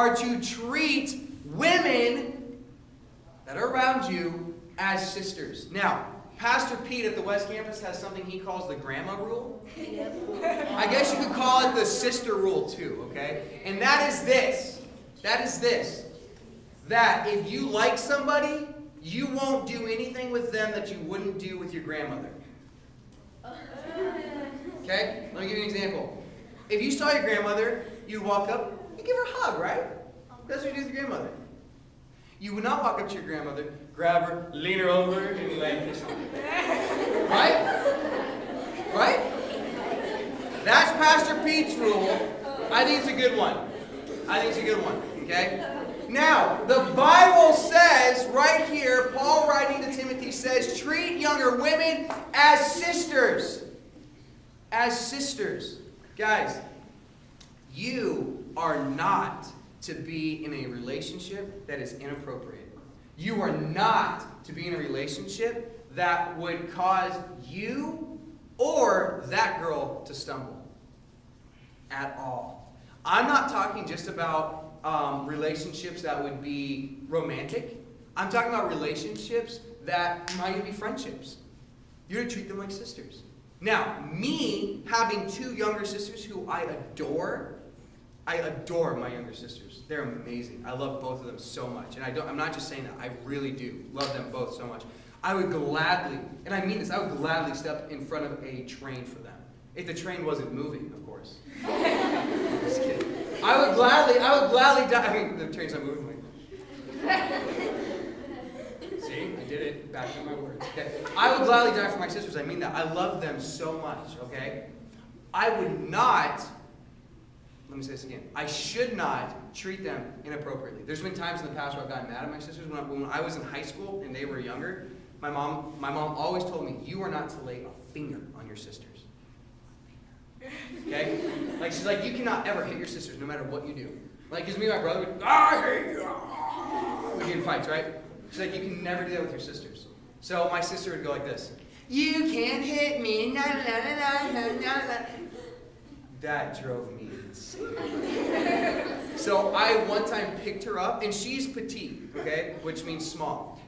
are to treat women that are around you as sisters. Now, Pastor Pete at the West Campus has something he calls the grandma rule. I guess you could call it the sister rule too, okay? And that is this. That if you like somebody, you won't do anything with them that you wouldn't do with your grandmother. Okay? Let me give you an example. If you saw your grandmother, you'd walk up, you give her a hug, right? That's what you do with your grandmother. You would not walk up to your grandmother, grab her, lean her over, and like kiss her. Right? Right? That's Pastor Pete's rule. I think it's a good one. Okay? Now, the Bible says right here, Paul writing to Timothy says, treat younger women as sisters. As sisters. Guys, you are not to be in a relationship that is inappropriate. You are not to be in a relationship that would cause you or that girl to stumble. At all. I'm not talking just about relationships that would be romantic. I'm talking about relationships that might be friendships. You're to treat them like sisters. Now, me having two younger sisters who I adore my younger sisters. They're amazing. I love both of them so much. And I'm not just saying that. I really do love them both so much. I would gladly, and I mean this, I would gladly step in front of a train for them. If the train wasn't moving, of course. Just kidding. I would gladly die. I mean, the train's not moving. See, I did it. Back to my words. Okay. I would gladly die for my sisters. I mean that. I love them so much, okay? I would not, let me say this again. I should not treat them inappropriately. There's been times in the past where I've gotten mad at my sisters. When I was in high school and they were younger, my mom always told me, you are not to lay a finger on your sisters. Okay? Like, she's like, you cannot ever hit your sisters no matter what you do. Like, because me and my brother would, I hate you. We get in fights, right? She's like, you can never do that with your sisters. So my sister would go like this. You can't hit me. Na, na, na, na, na, na, na. That drove me insane. So I one time picked her up, and she's petite, okay? Which means small.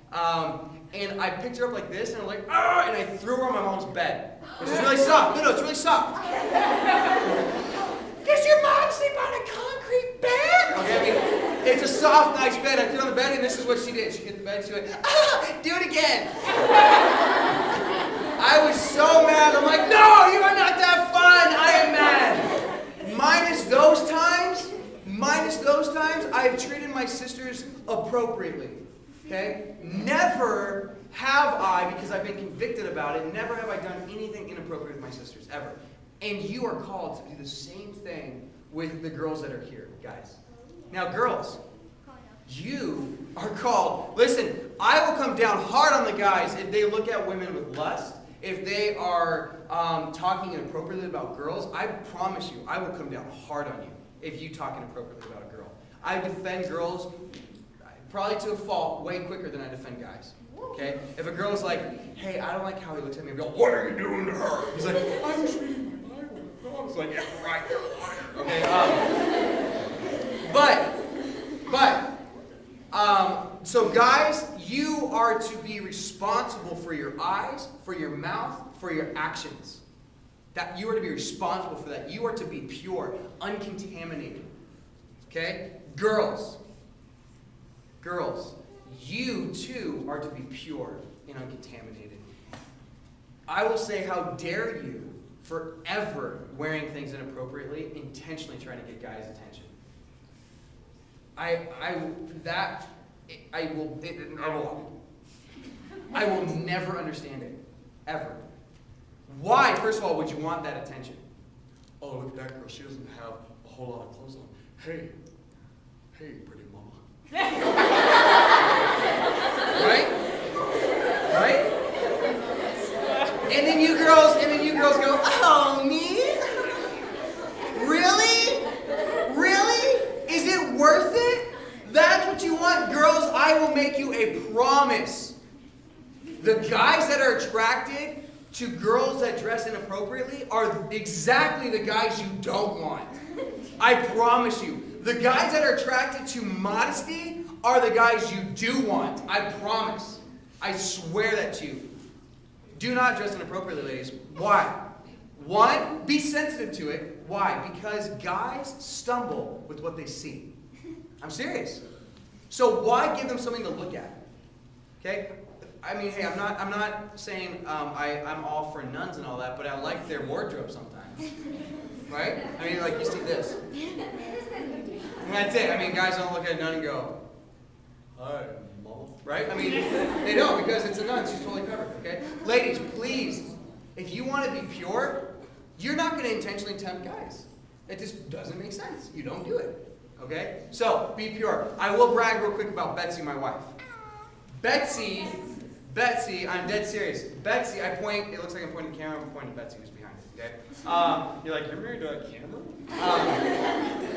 And I picked her up like this, and I'm like, ah! And I threw her on my mom's bed. Which is really soft. No, it's really soft. Does your mom sleep on a concrete bed? Okay, I mean, it's a soft, nice bed. I threw her on the bed, and this is what she did. She hit the bed, and she went, do it again. I was so mad. I'm like, no, you are not that fun. I am mad. Minus those times, I've treated my sisters appropriately. Okay? Never have I, because I've been convicted about it, never have I done anything inappropriate with my sisters, ever. And you are called to do the same thing with the girls that are here, guys. Now, girls, you are called. Listen, I will come down hard on the guys if they look at women with lust, if they are talking inappropriately about girls. I promise you, I will come down hard on you if you talk inappropriately about a girl. I defend girls probably to a fault way quicker than I defend guys. Okay? If a girl's like, hey, I don't like how he looks at me, I'll go, what are you doing to her? He's like, I'm just reading my Bible. It's like, yeah, right, you're a liar. Okay, so guys, you are to be responsible for your eyes, for your mouth, for your actions. That you are to be responsible for that. You are to be pure, uncontaminated. Okay? Girls, you too are to be pure and uncontaminated. I will say, how dare you forever wearing things inappropriately, intentionally trying to get guys' attention. I will never understand it. Ever. Why, first of all, would you want that attention? Oh, look at that girl. She doesn't have a whole lot of clothes on. Hey, pretty mama. Right? And then you girls go, oh, me? Really? Is it worth it? That's what you want? Girls, I will make you a promise. The guys that are attracted to girls that dress inappropriately are exactly the guys you don't want. I promise you. the guys that are attracted to modesty are the guys you do want. I promise. I swear that to you. Do not dress inappropriately, ladies. Why? One, be sensitive to it. Why? Because guys stumble with what they see. I'm serious. So why give them something to look at? Okay? I mean, hey, I'm not saying I'm all for nuns and all that, but I like their wardrobe sometimes. Right? I mean, like, you see this. And that's it. I mean, guys don't look at a nun and go, hi, mom. Right? I mean, they don't, because it's a nun. She's totally covered. Okay? Ladies, please, if you want to be pure, you're not going to intentionally tempt guys. It just doesn't make sense. You don't do it. Okay? So, be pure. I will brag real quick about Betsy, my wife. Betsy, I'm dead serious. Betsy, it looks like I'm pointing the camera, I'm pointing to Betsy who's behind it, okay? You're like, you're married to a camera?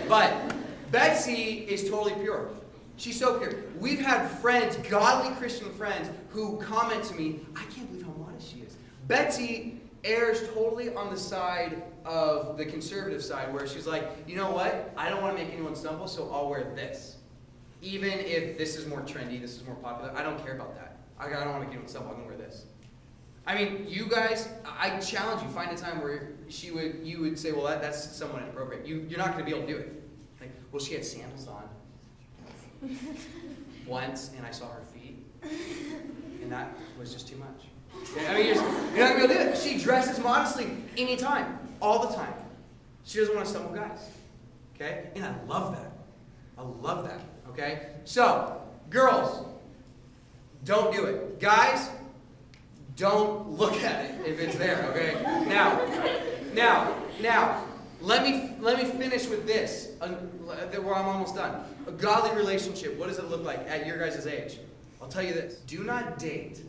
But Betsy is totally pure. She's so pure. We've had friends, godly Christian friends, who comment to me, I can't believe how modest she is. Betsy errs totally on the side of the conservative side, where she's like, you know what? I don't want to make anyone stumble, so I'll wear this. Even if this is more trendy, this is more popular, I don't care about that. I don't want to get anyone stumble, I'm going to wear this. I mean, you guys, I challenge you, find a time where you would say, well, that's somewhat inappropriate. You're not going to be able to do it. Like, well, she had sandals on once, and I saw her feet, and that was just too much. I mean, you're not going to do it. She dresses modestly anytime, all the time. She doesn't want to stumble guys. Okay? And I love that. I love that. Okay? So, girls, don't do it. Guys, don't look at it if it's there. Okay? Now, let me finish with this. Where I'm almost done. A godly relationship, what does it look like at your guys' age? I'll tell you this. Do not date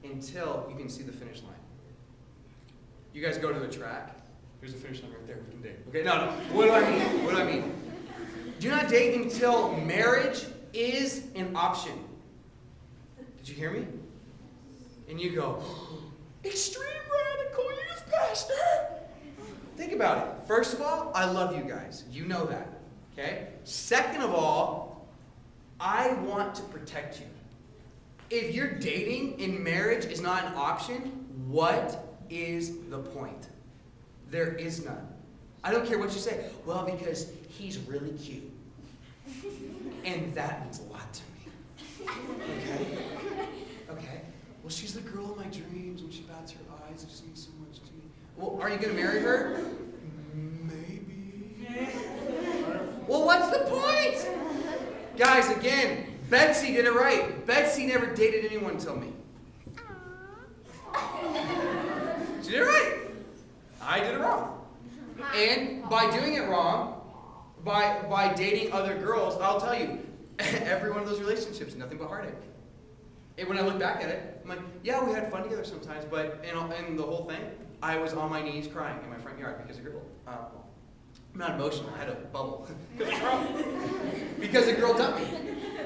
until you can see the finish line. You guys go to the track. Here's the finish line right there. We can date. Okay, no. What do I mean? Do not date until marriage is an option. Did you hear me? And you go, extreme radical youth pastor. Think about it. First of all, I love you guys. You know that. Okay? Second of all, I want to protect you. If you're dating and marriage is not an option, what is the point? There is none. I don't care what you say. Well, because he's really cute. And that means a lot to me. Okay? Well, she's the girl of my dreams. When she bats her eyes, it just means so much to me. Well, are you going to marry her? Maybe. Well, what's the point? Guys, again, Betsy did it right. Betsy never dated anyone until me. She did it right. I did it wrong. And by doing it wrong, by dating other girls, I'll tell you, every one of those relationships, nothing but heartache. And when I look back at it, I'm like, yeah, we had fun together sometimes, but in the whole thing, I was on my knees crying in my front yard because a girl, I'm not emotional, I had a bubble. Because a girl dumped me.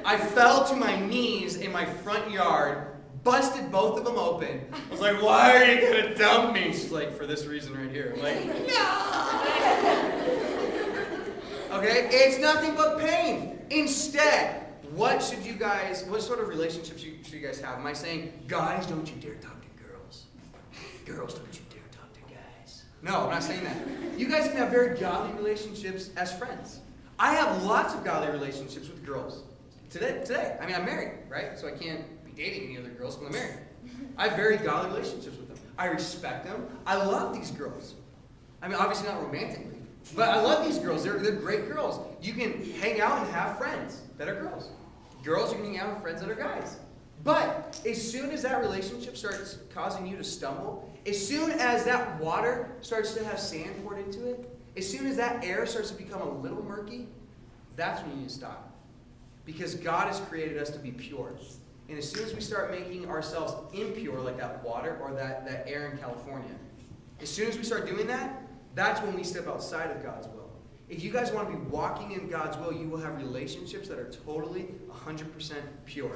I fell to my knees in my front yard, busted both of them open. I was like, why are you going to dump me? She's like, for this reason right here. I'm like, no! Okay? It's nothing but pain. Instead, what sort of relationships should you guys have? Am I saying, guys, don't you dare talk to girls? Girls, don't you dare talk to guys? No, I'm not saying that. You guys can have very godly relationships as friends. I have lots of godly relationships with girls. Today. I mean, I'm married, right? So I can't be dating any other girls when I'm married. I have very godly relationships with them. I respect them. I love these girls. I mean, obviously not romantically. But I love these girls. They're great girls. You can hang out and have friends that are girls. Girls, you can hang out with friends that are guys. But as soon as that relationship starts causing you to stumble, as soon as that water starts to have sand poured into it, as soon as that air starts to become a little murky, that's when you need to stop. Because God has created us to be pure. And as soon as we start making ourselves impure, like that water or that air in California, as soon as we start doing that, that's when we step outside of God's will. If you guys want to be walking in God's will, you will have relationships that are totally 100% pure.